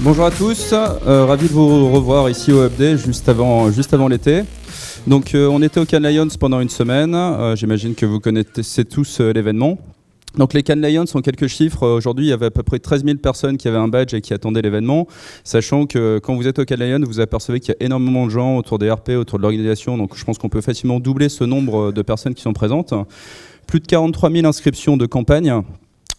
Bonjour à tous, ravi de vous revoir ici au Update juste avant l'été. Donc on était au Cannes Lions pendant une semaine, j'imagine que vous connaissez tous l'événement. Donc les Cannes Lions sont quelques chiffres. Aujourd'hui, il y avait à peu près 13 000 personnes qui avaient un badge et qui attendaient l'événement, sachant que quand vous êtes au Cannes Lions, vous apercevez qu'il y a énormément de gens autour des RP, autour de l'organisation, donc je pense qu'on peut facilement doubler ce nombre de personnes qui sont présentes. Plus de 43 000 inscriptions de campagne.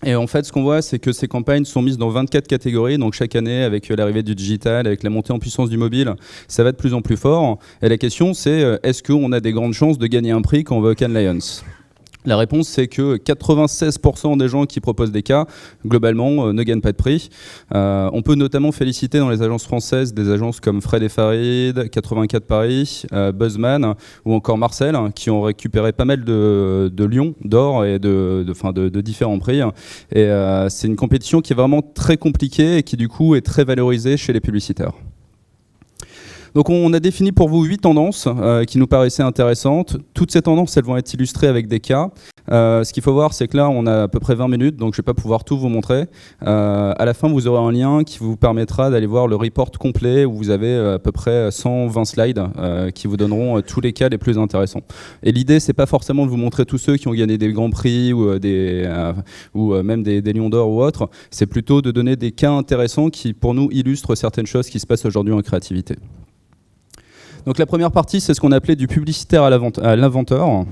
Et en fait, ce qu'on voit, c'est que ces campagnes sont mises dans 24 catégories. Donc chaque année, avec l'arrivée du digital, avec la montée en puissance du mobile, ça va de plus en plus fort. Et la question, c'est est-ce qu'on a des grandes chances de gagner un prix quand on va au Cannes Lions ? La réponse, c'est que 96% des gens qui proposent des cas, globalement, ne gagnent pas de prix. On peut notamment féliciter dans les agences françaises des agences comme Fred et Farid, 84 Paris, Buzzman ou encore Marcel, qui ont récupéré pas mal de lions d'or et de différents prix. Et c'est une compétition qui est vraiment très compliquée et qui du coup est très valorisée chez les publicitaires. Donc on a défini pour vous 8 tendances qui nous paraissaient intéressantes. Toutes ces tendances, elles vont être illustrées avec des cas. Ce qu'il faut voir, c'est que là, on a à peu près 20 minutes, donc je ne vais pas pouvoir tout vous montrer. À la fin, vous aurez un lien qui vous permettra d'aller voir le report complet où vous avez à peu près 120 slides qui vous donneront tous les cas les plus intéressants. Et l'idée, c'est pas forcément de vous montrer tous ceux qui ont gagné des grands prix ou même des lions d'or ou autres. C'est plutôt de donner des cas intéressants qui, pour nous, illustrent certaines choses qui se passent aujourd'hui en créativité. Donc la première partie, c'est ce qu'on appelait du publicitaire à l'inventeur.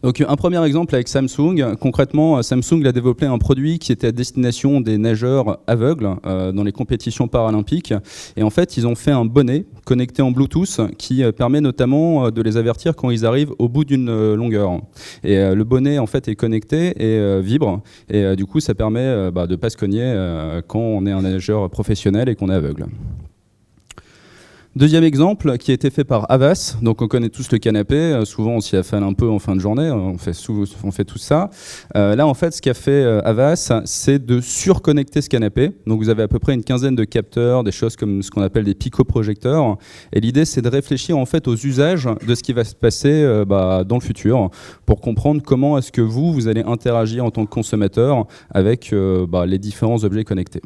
Donc un premier exemple avec Samsung. Concrètement, Samsung a développé un produit qui était à destination des nageurs aveugles dans les compétitions paralympiques. Et en fait, ils ont fait un bonnet connecté en Bluetooth qui permet notamment de les avertir quand ils arrivent au bout d'une longueur. Et le bonnet en fait est connecté et vibre. Et du coup, ça permet de ne pas se cogner quand on est un nageur professionnel et qu'on est aveugle. Deuxième exemple qui a été fait par Havas, donc on connaît tous le canapé, souvent on s'y affale un peu en fin de journée, on fait tout ça. Là en fait ce qu'a fait Havas, c'est de surconnecter ce canapé, donc vous avez à peu près une quinzaine de capteurs, des choses comme ce qu'on appelle des picoprojecteurs, et l'idée c'est de réfléchir en fait aux usages de ce qui va se passer dans le futur, pour comprendre comment est-ce que vous allez interagir en tant que consommateur avec les différents objets connectés.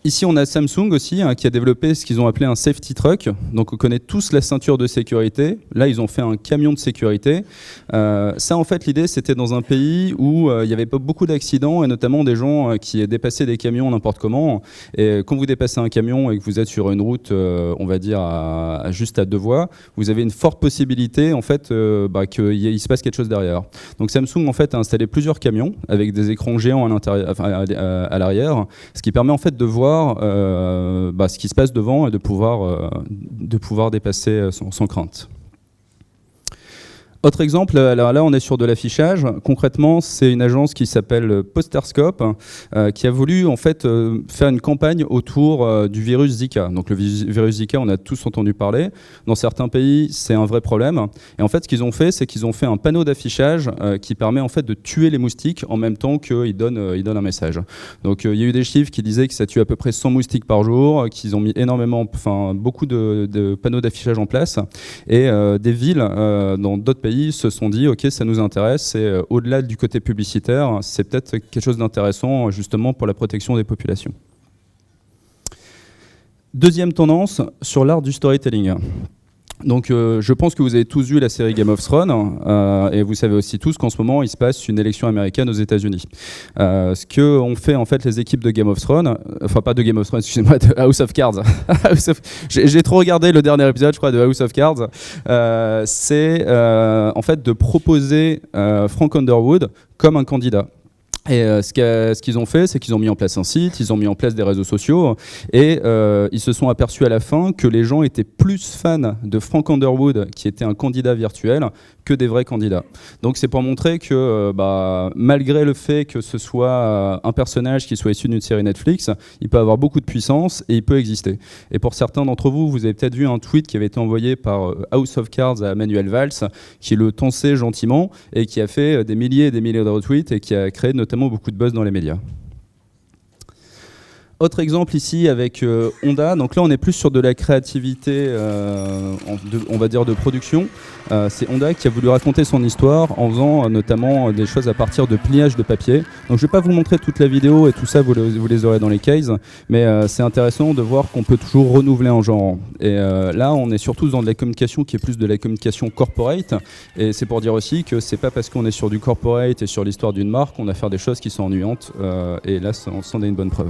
Ici, on a Samsung aussi qui a développé ce qu'ils ont appelé un safety truck. Donc, on connaît tous la ceinture de sécurité. Là, ils ont fait un camion de sécurité. Ça, en fait, l'idée, c'était dans un pays où il n'y avait pas beaucoup d'accidents et notamment des gens qui dépassaient des camions n'importe comment. Et quand vous dépassez un camion et que vous êtes sur une route, on va dire juste à 2 voies, vous avez une forte possibilité, en fait, qu'il se passe quelque chose derrière. Donc, Samsung, en fait, a installé plusieurs camions avec des écrans géants à l'arrière, ce qui permet en fait de voir ce qui se passe devant et de pouvoir dépasser sans crainte. Autre exemple, alors là on est sur de l'affichage. Concrètement, c'est une agence qui s'appelle Posterscope qui a voulu en fait faire une campagne autour du virus Zika. Donc le virus Zika, on a tous entendu parler. Dans certains pays, c'est un vrai problème. Et en fait, ce qu'ils ont fait, c'est qu'ils ont fait un panneau d'affichage qui permet en fait de tuer les moustiques en même temps qu'ils donnent un message. Donc il y a eu des chiffres qui disaient que ça tue à peu près 100 moustiques par jour, qu'ils ont mis beaucoup de panneaux d'affichage en place. Et des villes dans d'autres pays se sont dit ok, ça nous intéresse, et au-delà du côté publicitaire, c'est peut-être quelque chose d'intéressant justement pour la protection des populations. Deuxième tendance sur l'art du storytelling. Donc je pense que vous avez tous vu la série Game of Thrones et vous savez aussi tous qu'en ce moment il se passe une élection américaine aux États-Unis. Ce que ont fait en fait les équipes de Game of Thrones, enfin pas de Game of Thrones, excusez-moi, de House of Cards. J'ai trop regardé le dernier épisode, je crois, de House of Cards. C'est en fait de proposer Frank Underwood comme un candidat. Et ce qu'ils ont fait, c'est qu'ils ont mis en place un site, ils ont mis en place des réseaux sociaux, et ils se sont aperçus à la fin que les gens étaient plus fans de Frank Underwood, qui était un candidat virtuel, que des vrais candidats. Donc c'est pour montrer que malgré le fait que ce soit un personnage qui soit issu d'une série Netflix, il peut avoir beaucoup de puissance et il peut exister. Et pour certains d'entre vous, vous avez peut-être vu un tweet qui avait été envoyé par House of Cards à Manuel Valls, qui le tensait gentiment et qui a fait des milliers et des milliers de retweets et qui a créé notamment beaucoup de buzz dans les médias. Autre exemple ici avec Honda. Donc là, on est plus sur de la créativité, on va dire de production. C'est Honda qui a voulu raconter son histoire en faisant notamment des choses à partir de pliage de papier. Donc je ne vais pas vous montrer toute la vidéo et tout ça, vous les aurez dans les cases. Mais c'est intéressant de voir qu'on peut toujours renouveler un genre. Et là, on est surtout dans de la communication qui est plus de la communication corporate. Et c'est pour dire aussi que c'est pas parce qu'on est sur du corporate et sur l'histoire d'une marque qu'on a faire des choses qui sont ennuyantes. Et là, ça en est une bonne preuve.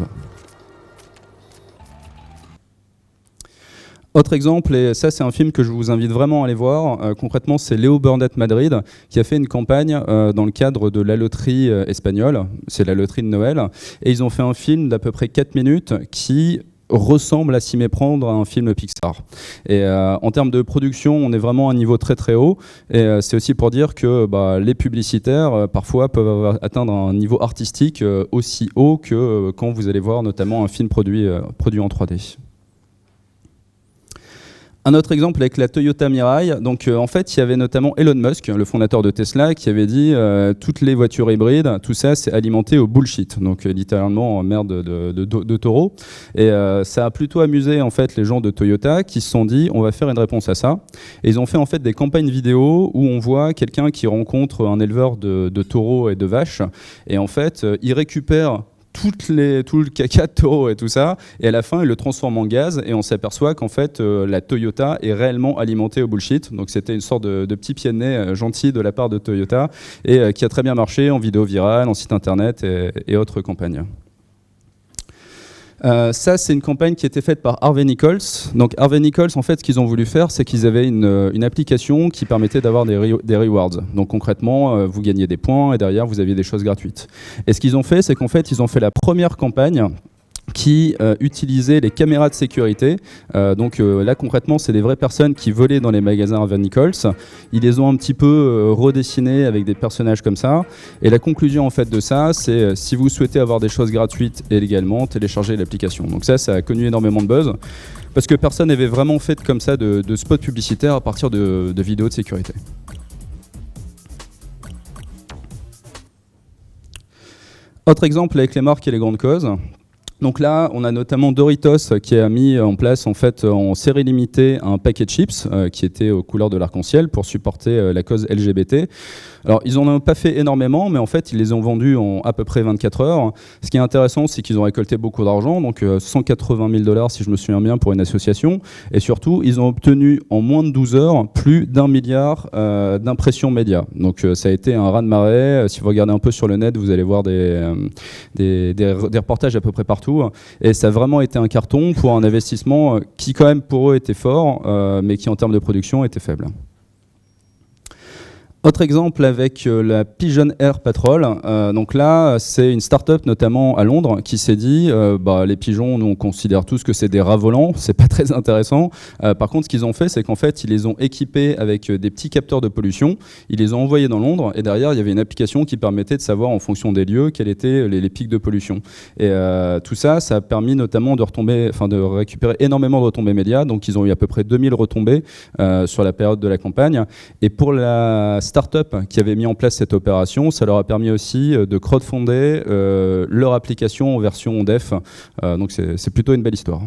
Autre exemple, et ça c'est un film que je vous invite vraiment à aller voir, concrètement c'est Léo Burnett Madrid qui a fait une campagne dans le cadre de la loterie espagnole, c'est la loterie de Noël, et ils ont fait un film d'à peu près 4 minutes qui ressemble à s'y méprendre à un film Pixar. Et en termes de production, on est vraiment à un niveau très très haut, et c'est aussi pour dire que les publicitaires parfois peuvent atteindre un niveau artistique aussi haut que quand vous allez voir notamment un film produit en 3D. Un autre exemple avec la Toyota Mirai. Donc en fait, il y avait notamment Elon Musk, le fondateur de Tesla, qui avait dit toutes les voitures hybrides, tout ça, c'est alimenté au bullshit. Donc littéralement merde de taureau. Et ça a plutôt amusé en fait les gens de Toyota qui se sont dit on va faire une réponse à ça. Et ils ont fait en fait des campagnes vidéo où on voit quelqu'un qui rencontre un éleveur de taureaux et de vaches. Et en fait, il récupère tout le caca de taureau et tout ça, et à la fin il le transforme en gaz et on s'aperçoit qu'en fait la Toyota est réellement alimentée au bullshit. Donc c'était une sorte de petit pied de nez gentil de la part de Toyota et qui a très bien marché en vidéo virale, en site internet et autres campagnes. Ça, c'est une campagne qui a été faite par Harvey Nichols. Donc Harvey Nichols, en fait, ce qu'ils ont voulu faire, c'est qu'ils avaient une application qui permettait d'avoir des rewards. Donc concrètement, vous gagnez des points et derrière, vous aviez des choses gratuites. Et ce qu'ils ont fait, c'est qu'en fait, ils ont fait la première campagne qui utilisaient les caméras de sécurité. Donc là, concrètement, c'est des vraies personnes qui volaient dans les magasins Harvey Nichols. Ils les ont un petit peu redessinés avec des personnages comme ça. Et la conclusion en fait de ça, c'est si vous souhaitez avoir des choses gratuites et légalement, téléchargez l'application. Donc ça a connu énormément de buzz parce que personne n'avait vraiment fait comme ça de spots publicitaires à partir de vidéos de sécurité. Autre exemple avec les marques et les grandes causes. Donc là, on a notamment Doritos qui a mis en place en fait en série limitée un paquet de chips qui était aux couleurs de l'arc-en-ciel pour supporter la cause LGBT. Alors, ils n'en ont pas fait énormément, mais en fait, ils les ont vendus en à peu près 24 heures. Ce qui est intéressant, c'est qu'ils ont récolté beaucoup d'argent, donc 180 000 $, si je me souviens bien, pour une association. Et surtout, ils ont obtenu en moins de 12 heures plus d'1 milliard d'impressions médias. Donc, ça a été un raz-de-marée. Si vous regardez un peu sur le net, vous allez voir des reportages à peu près partout. Et ça a vraiment été un carton pour un investissement qui, quand même, pour eux, était fort, mais qui, en termes de production, était faible. Autre exemple avec la Pigeon Air Patrol. Donc là, c'est une start-up notamment à Londres qui s'est dit les pigeons, nous on considère tous que c'est des rats volants, c'est pas très intéressant. Par contre, ce qu'ils ont fait, c'est qu'en fait, ils les ont équipés avec des petits capteurs de pollution. Ils les ont envoyés dans Londres et derrière, il y avait une application qui permettait de savoir en fonction des lieux quels étaient les pics de pollution. Et tout ça, ça a permis notamment de récupérer énormément de retombées médias. Donc, ils ont eu à peu près 2000 retombées sur la période de la campagne. Et pour la start-up qui avait mis en place cette opération, ça leur a permis aussi de crowdfunder leur application en version dev. Donc c'est plutôt une belle histoire.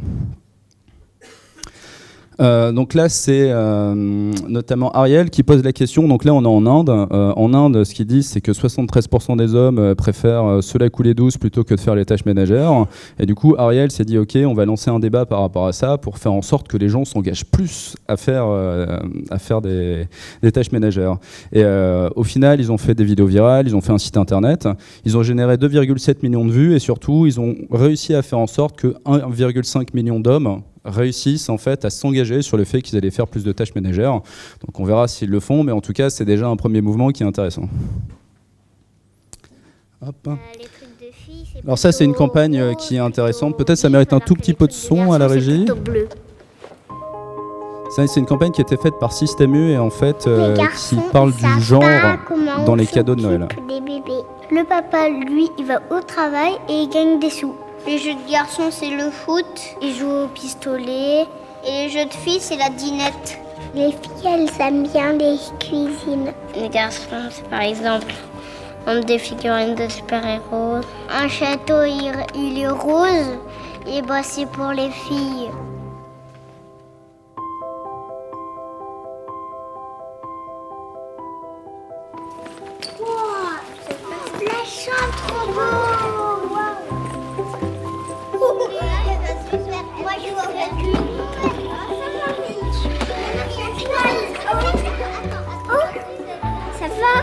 Donc là, c'est notamment Ariel qui pose la question. Donc là, on est en Inde. En Inde, ce qu'ils disent, c'est que 73% des hommes préfèrent se la couler douce plutôt que de faire les tâches ménagères. Et du coup, Ariel s'est dit, OK, on va lancer un débat par rapport à ça pour faire en sorte que les gens s'engagent plus à faire des tâches ménagères. Et au final, ils ont fait des vidéos virales, ils ont fait un site internet. Ils ont généré 2,7 millions de vues et surtout, ils ont réussi à faire en sorte que 1,5 million d'hommes réussissent en fait à s'engager sur le fait qu'ils allaient faire plus de tâches ménagères. Donc on verra s'ils le font, mais en tout cas c'est déjà un premier mouvement qui est intéressant. Hop. Les trucs de filles, alors ça c'est une campagne qui est intéressante. Peut-être ça mérite un tout petit peu de son à la régie. Ça c'est une campagne qui a été faite par Système U et en fait qui parle du genre dans les cadeaux de Noël. Des bébés. Le papa, lui, il va au travail et il gagne des sous. Les jeux de garçons, c'est le foot. Ils jouent au pistolet. Et les jeux de filles, c'est la dinette. Les filles, elles aiment bien les cuisines. Les garçons, c'est par exemple des figurines de super-héros. Un château, il est rose. Et bah c'est pour les filles. Wow, la chambre trop beau. Moi je vois plus. Ça va?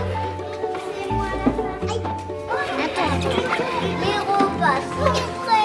Attends. Les repas sont prêts.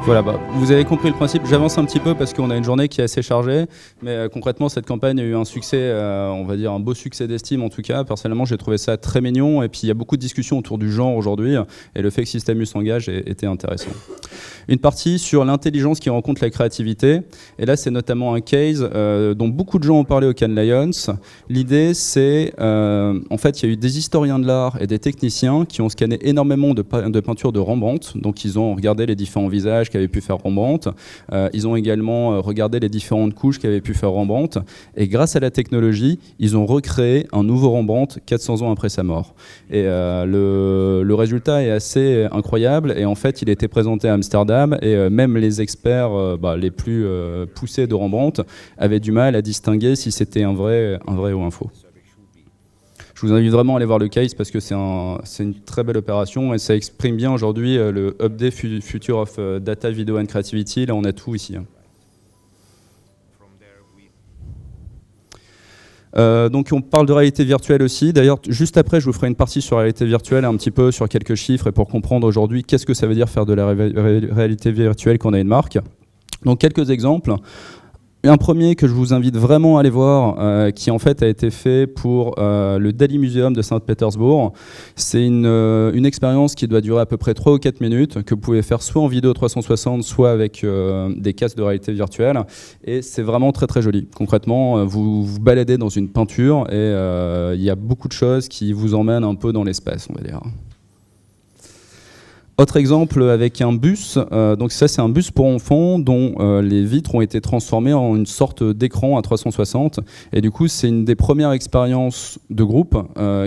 Voilà, vous avez compris le principe. J'avance un petit peu parce qu'on a une journée qui est assez chargée, mais concrètement, cette campagne a eu un succès, on va dire un beau succès d'estime en tout cas. Personnellement, j'ai trouvé ça très mignon, et puis il y a beaucoup de discussions autour du genre aujourd'hui, et le fait que Systemus s'engage était intéressant. Une partie sur l'intelligence qui rencontre la créativité, et là c'est notamment un case dont beaucoup de gens ont parlé au Cannes Lions. L'idée c'est, en fait, il y a eu des historiens de l'art et des techniciens qui ont scanné énormément de peintures de Rembrandt, donc ils ont regardé les différents visages qu'avait pu faire Rembrandt, ils ont également regardé les différentes couches qu'avait pu faire Rembrandt, et grâce à la technologie, ils ont recréé un nouveau Rembrandt 400 ans après sa mort. Et le résultat est assez incroyable, et en fait il a été présenté à Amsterdam, et même les experts les plus poussés de Rembrandt avaient du mal à distinguer si c'était un vrai ou un faux. Je vous invite vraiment à aller voir le case parce que c'est une très belle opération, et ça exprime bien aujourd'hui le Update Future of Data, Video and Creativity. Là, on a tout ici. Donc on parle de réalité virtuelle aussi. D'ailleurs, juste après, je vous ferai une partie sur la réalité virtuelle, un petit peu sur quelques chiffres, et pour comprendre aujourd'hui qu'est-ce que ça veut dire faire de la réalité virtuelle quand on a une marque. Donc quelques exemples. Un premier que je vous invite vraiment à aller voir, qui en fait a été fait pour le Dali Museum de Saint-Pétersbourg. C'est une expérience qui doit durer à peu près 3 ou 4 minutes, que vous pouvez faire soit en vidéo 360, soit avec des casques de réalité virtuelle. Et c'est vraiment très très joli. Concrètement, vous vous baladez dans une peinture, et il y a beaucoup de choses qui vous emmènent un peu dans l'espace, on va dire. Autre exemple avec un bus, donc ça c'est un bus pour enfants dont les vitres ont été transformées en une sorte d'écran à 360, et du coup c'est une des premières expériences de groupe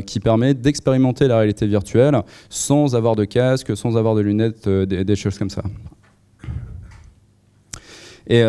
qui permet d'expérimenter la réalité virtuelle sans avoir de casque, sans avoir de lunettes, des choses comme ça. Et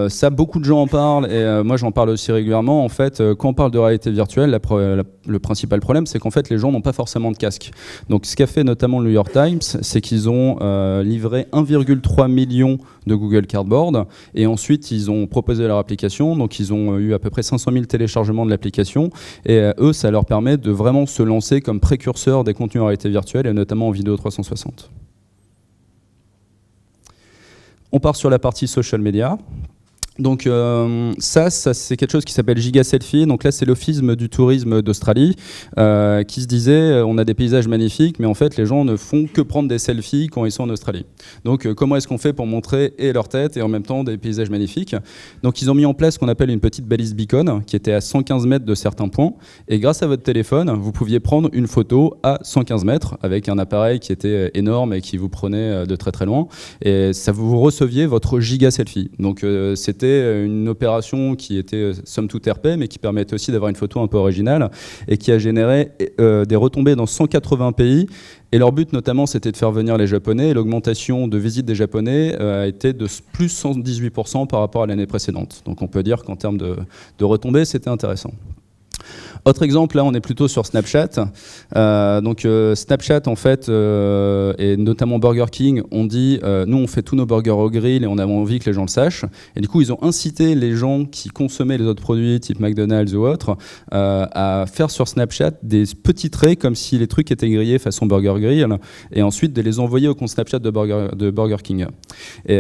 ça, beaucoup de gens en parlent, et moi j'en parle aussi régulièrement. En fait, quand on parle de réalité virtuelle, le principal problème, c'est qu'en fait les gens n'ont pas forcément de casque. Donc ce qu'a fait notamment le New York Times, c'est qu'ils ont livré 1,3 million de Google Cardboard, et ensuite ils ont proposé leur application. Donc ils ont eu à peu près 500 000 téléchargements de l'application, et eux, ça leur permet de vraiment se lancer comme précurseurs des contenus en réalité virtuelle, et notamment en vidéo 360. On part sur la partie social media. Donc ça c'est quelque chose qui s'appelle Giga Selfie. Donc là c'est l'Office du tourisme d'Australie qui se disait on a des paysages magnifiques, mais en fait les gens ne font que prendre des selfies quand ils sont en Australie. Donc comment est-ce qu'on fait pour montrer et leur tête et en même temps des paysages magnifiques? Donc ils ont mis en place ce qu'on appelle une petite balise beacon qui était à 115 mètres de certains points, et grâce à votre téléphone vous pouviez prendre une photo à 115 mètres avec un appareil qui était énorme et qui vous prenait de très très loin, et ça vous receviez votre Giga Selfie. Donc c'était une opération qui était somme toute RP, mais qui permettait aussi d'avoir une photo un peu originale, et qui a généré des retombées dans 180 pays. Et leur but notamment, c'était de faire venir les Japonais, et l'augmentation de visites des Japonais a été de plus 118% par rapport à l'année précédente. Donc on peut dire qu'en termes de retombées, c'était intéressant. Autre exemple, là on est plutôt sur Snapchat. Snapchat en fait, et notamment Burger King, ont dit nous on fait tous nos burgers au grill et on a envie que les gens le sachent. Et du coup ils ont incité les gens qui consommaient les autres produits type McDonald's ou autres à faire sur Snapchat des petits traits comme si les trucs étaient grillés façon Burger Grill, et ensuite de les envoyer au compte Snapchat de Burger King. Et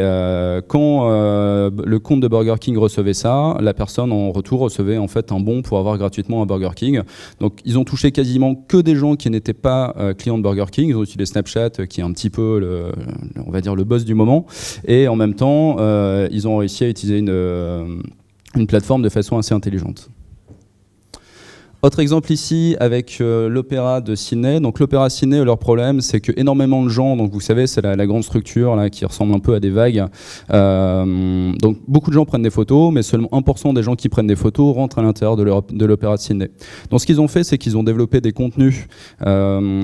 quand le compte de Burger King recevait ça, la personne en retour recevait en fait un bon pour avoir gratuitement un Burger King. Donc ils ont touché quasiment que des gens qui n'étaient pas clients de Burger King. Ils ont utilisé Snapchat qui est un petit peu on va dire le buzz du moment, et en même temps ils ont réussi à utiliser une plateforme de façon assez intelligente. Autre exemple ici avec l'Opéra de Sydney. Donc l'Opéra Sydney, leur problème, c'est que énormément de gens, donc vous savez, c'est la grande structure là, qui ressemble un peu à des vagues. Donc beaucoup de gens prennent des photos, mais seulement 1% des gens qui prennent des photos rentrent à l'intérieur de l'Opéra de Sydney. Donc ce qu'ils ont fait, c'est qu'ils ont développé des contenus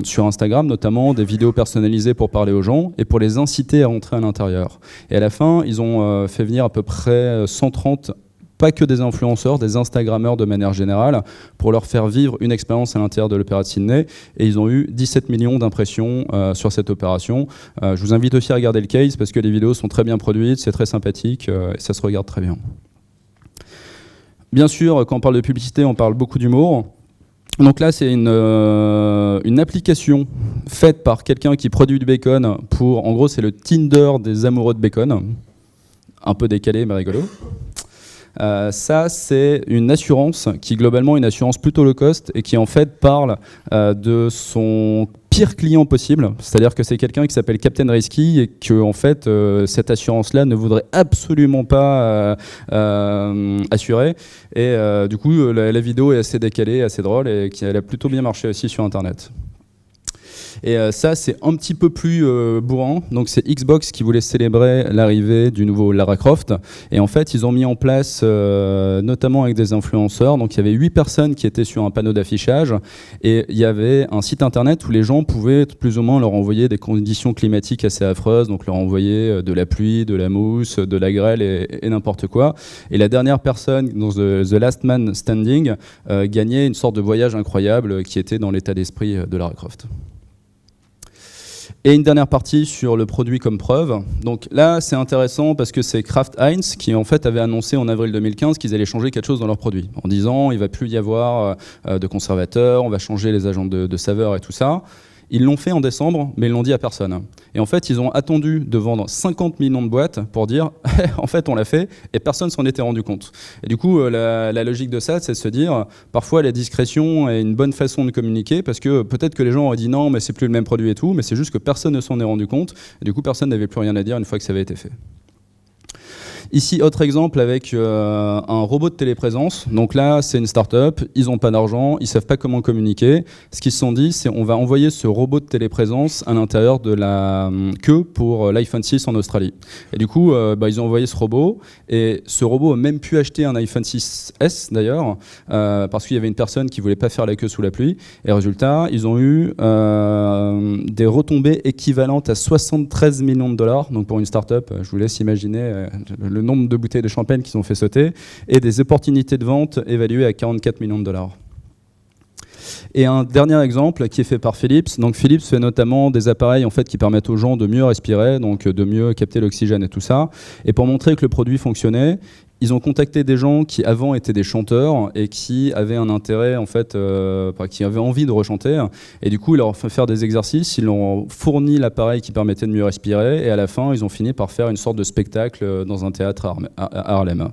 sur Instagram, notamment des vidéos personnalisées pour parler aux gens et pour les inciter à rentrer à l'intérieur. Et à la fin, ils ont fait venir à peu près 130 pas que des influenceurs, des Instagrammeurs de manière générale, pour leur faire vivre une expérience à l'intérieur de l'Opéra de Sydney. Et ils ont eu 17 millions d'impressions sur cette opération. Je vous invite aussi à regarder le case parce que les vidéos sont très bien produites, c'est très sympathique et ça se regarde très bien. Bien sûr, quand on parle de publicité, on parle beaucoup d'humour. Donc là, c'est une application faite par quelqu'un qui produit du bacon pour, en gros, c'est le Tinder des amoureux de bacon. Un peu décalé, mais rigolo. Ça, c'est une assurance qui, globalement, est une assurance plutôt low cost et qui, en fait, parle de son pire client possible. C'est-à-dire que c'est quelqu'un qui s'appelle Captain Risky et que, en fait, cette assurance-là ne voudrait absolument pas assurer. Et du coup, la vidéo est assez décalée, assez drôle et elle a plutôt bien marché aussi sur Internet. Et ça, c'est un petit peu plus bourrant. Donc, c'est Xbox qui voulait célébrer l'arrivée du nouveau Lara Croft. Et en fait, ils ont mis en place, notamment avec des influenceurs, donc il y avait 8 personnes qui étaient sur un panneau d'affichage. Et il y avait un site internet où les gens pouvaient plus ou moins leur envoyer des conditions climatiques assez affreuses. Donc, leur envoyer de la pluie, de la mousse, de la grêle et n'importe quoi. Et la dernière personne, dans The Last Man Standing, gagnait une sorte de voyage incroyable qui était dans l'état d'esprit de Lara Croft. Et une dernière partie sur le produit comme preuve. Donc là, c'est intéressant parce que c'est Kraft Heinz qui en fait avait annoncé en avril 2015 qu'ils allaient changer quelque chose dans leurs produits, en disant il ne va plus y avoir de conservateurs, on va changer les agents de saveur et tout ça. Ils l'ont fait en décembre, mais ils l'ont dit à personne. Et en fait, ils ont attendu de vendre 50 millions de boîtes pour dire « en fait, on l'a fait » et personne s'en était rendu compte. Et du coup, la logique de ça, c'est de se dire parfois, la discrétion est une bonne façon de communiquer parce que peut-être que les gens auraient dit « non, mais c'est plus le même produit et tout », mais c'est juste que personne ne s'en est rendu compte. Et du coup, personne n'avait plus rien à dire une fois que ça avait été fait. Ici, autre exemple avec un robot de téléprésence. Donc là, c'est une start-up, ils n'ont pas d'argent, ils ne savent pas comment communiquer. Ce qu'ils se sont dit, c'est on va envoyer ce robot de téléprésence à l'intérieur de la queue pour l'iPhone 6 en Australie. Et du coup, ils ont envoyé ce robot. Et ce robot a même pu acheter un iPhone 6S d'ailleurs, parce qu'il y avait une personne qui ne voulait pas faire la queue sous la pluie. Et résultat, ils ont eu des retombées équivalentes à 73 millions de dollars. Donc pour une start-up, je vous laisse imaginer le nombre de bouteilles de champagne qu'ils ont fait sauter, et des opportunités de vente évaluées à 44 millions de dollars. Et un dernier exemple qui est fait par Philips. Donc Philips fait notamment des appareils en fait, qui permettent aux gens de mieux respirer, donc de mieux capter l'oxygène et tout ça. Et pour montrer que le produit fonctionnait, ils ont contacté des gens qui avant étaient des chanteurs et qui avaient un intérêt en fait, qui avaient envie de rechanter. Et du coup, ils leur ont fait faire des exercices, ils leur ont fourni l'appareil qui permettait de mieux respirer. Et à la fin, ils ont fini par faire une sorte de spectacle dans un théâtre à Harlem.